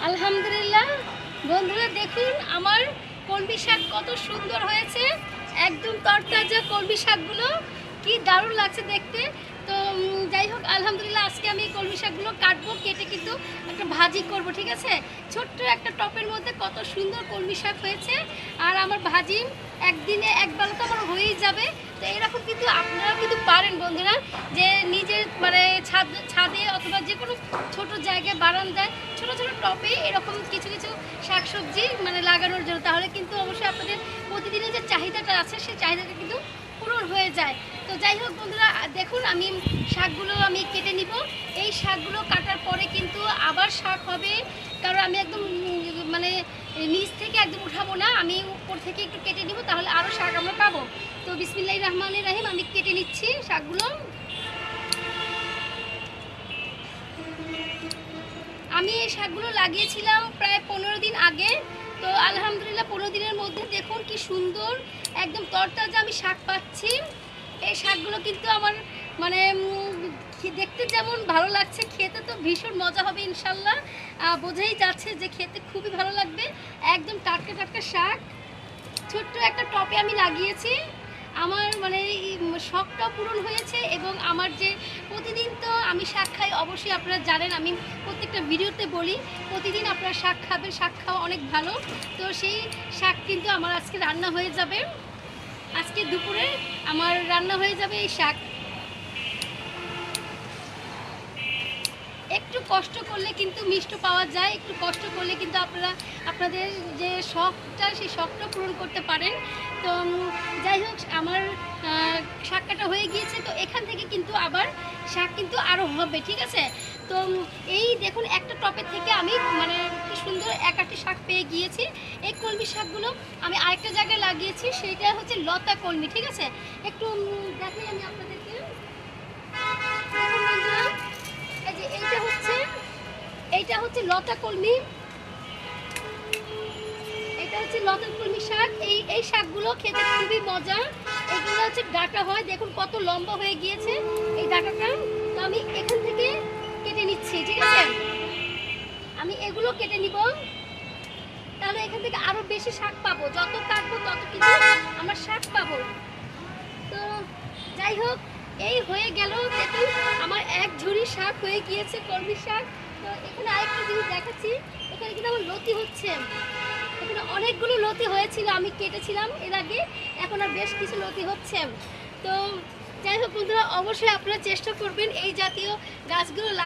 আলহামদুলিল্লাহ বন্ধুরা, দেখুন আমার কলমি শাক কত সুন্দর হয়েছে। একদম তরতাজা কলমি শাকগুলো কি দারুণ লাগছে দেখতে। তো যাই হোক, আলহামদুলিল্লাহ আজকে আমি কলমি শাকগুলো কাটবো, কেটে কিন্তু একটা ভাজি করব। ঠিক আছে, ছোট্ট একটা টপের মধ্যে কত সুন্দর কলমি শাক হয়েছে। আর আমার ভাজি একদিনে একবেলা তো আমার হয়েই যাবে। তো এরকম কিন্তু আপনারা কিন্তু পারেন বন্ধুরা, যে নিজের মানে ছাদে অথবা যে কোনো ছোট জায়গায় বারান্দায় ছোট ছোট টপে এরকম কিছু কিছু শাকসবজি মানে লাগানোর জন্য, তাহলে কিন্তু অবশ্যই আপনাদের প্রতিদিনের যে চাহিদাটা আছে সেই চাহিদাটা কিন্তু পূরণ হয়ে যায়। তো যাই হোক বন্ধুরা, দেখুন আমি শাকগুলো কেটে নিব। এই শাকগুলো কাটার পরে কিন্তু আবার শাক হবে, কারণ আমি একদম মানে নিচ থেকে একদম উঠাবো না, আমি উপর থেকে একটু কেটে নিব, তাহলে আরও শাক আমরা পাবো। তো বিসমিল্লাহির রহমানির রহিম, আমি কেটে নিচ্ছি শাকগুলো। আমি এই শাকগুলো লাগিয়েছিলাম প্রায় 15 দিন আগে। তো আলহামদুলিল্লাহ 15 দিনের মধ্যে দেখুন কি সুন্দর একদম তরতাজা আমি শাক পাচ্ছি। এই শাকগুলো কিন্তু আমার মানে দেখতে যেমন ভালো লাগছে, খেতে তো ভীষণ মজা হবে ইনশাল্লাহ। বোঝাই যাচ্ছে যে খেতে খুবই ভালো লাগবে। একদম টাটকা টাটকা শাক ছোট্ট একটা টপে আমি লাগিয়েছি। আমার মানে শখটাও পূরণ হয়েছে, এবং আমার যে প্রতিদিন তো আমি শাক খাই, অবশ্যই আপনারা জানেন, আমি প্রত্যেকটা ভিডিওতে বলি প্রতিদিন আপনারা শাক খাবেন, শাক খাওয়া অনেক ভালো। তো সেই শাক কিন্তু আমার আজকে রান্না হয়ে যাবে। আজকে দুপুরে আমার রান্না হয়ে যাবে এই শাক। একটু কষ্ট করলে কিন্তু মিষ্টি পাওয়া যায়, একটু কষ্ট করলে কিন্তু আপনারা আপনাদের যে শখটা সেই শখটা পূরণ করতে পারেন। তো যাই হোক, আমার শাক কাটা হয়ে গিয়েছে। তো এখান থেকে কিন্তু আবার শাক কিন্তু আরও হবে। ঠিক আছে, তো এই দেখুন একটা টপের থেকে আমি মানে কি সুন্দর একাটি শাক পেয়ে গিয়েছি। এই কলমি শাকগুলো আমি আরেকটা জায়গায় লাগিয়েছি, সেইটা হচ্ছে লতা কলমি। ঠিক আছে, একটু দেখাই আমি আপনাদেরকে। দেখুন বন্ধুরা, এই যে এইটা হচ্ছে লতা কলমি, এটা হচ্ছে লতা কলমি শাক। এই শাকগুলো খেতে খুবই মজা। এগুলো হচ্ছে ডাঁটা হয়, দেখুন কত লম্বা হয়ে গিয়েছে এই ডাঁটাটা। তো আমি এখান থেকে কেটে নিচ্ছি। ঠিক আছে, আমি এগুলো কেটে নিব, তাহলে এখান থেকে আরো বেশি শাক পাবো। যত কাটবো তত কিন্তু আমরা শাক পাবো। তো যাই হোক, এই হয়ে গেল। দেখুন আমার এক ঝুড়ি শাক হয়ে গিয়েছে, কলমি শাক। তো এখানে আরেকটা জিনিস দেখাচ্ছি, এখানে কিন্তু আমার লতি হচ্ছে। এখানে অনেকগুলো লতি হয়েছিল, আমি কেটেছিলাম এর আগে, এখন আর বেশ কিছু লতি হচ্ছে। তো যাই হোক বন্ধুরা, অবশ্যই আপনারা চেষ্টা করবেন এই জাতীয় গাছগুলো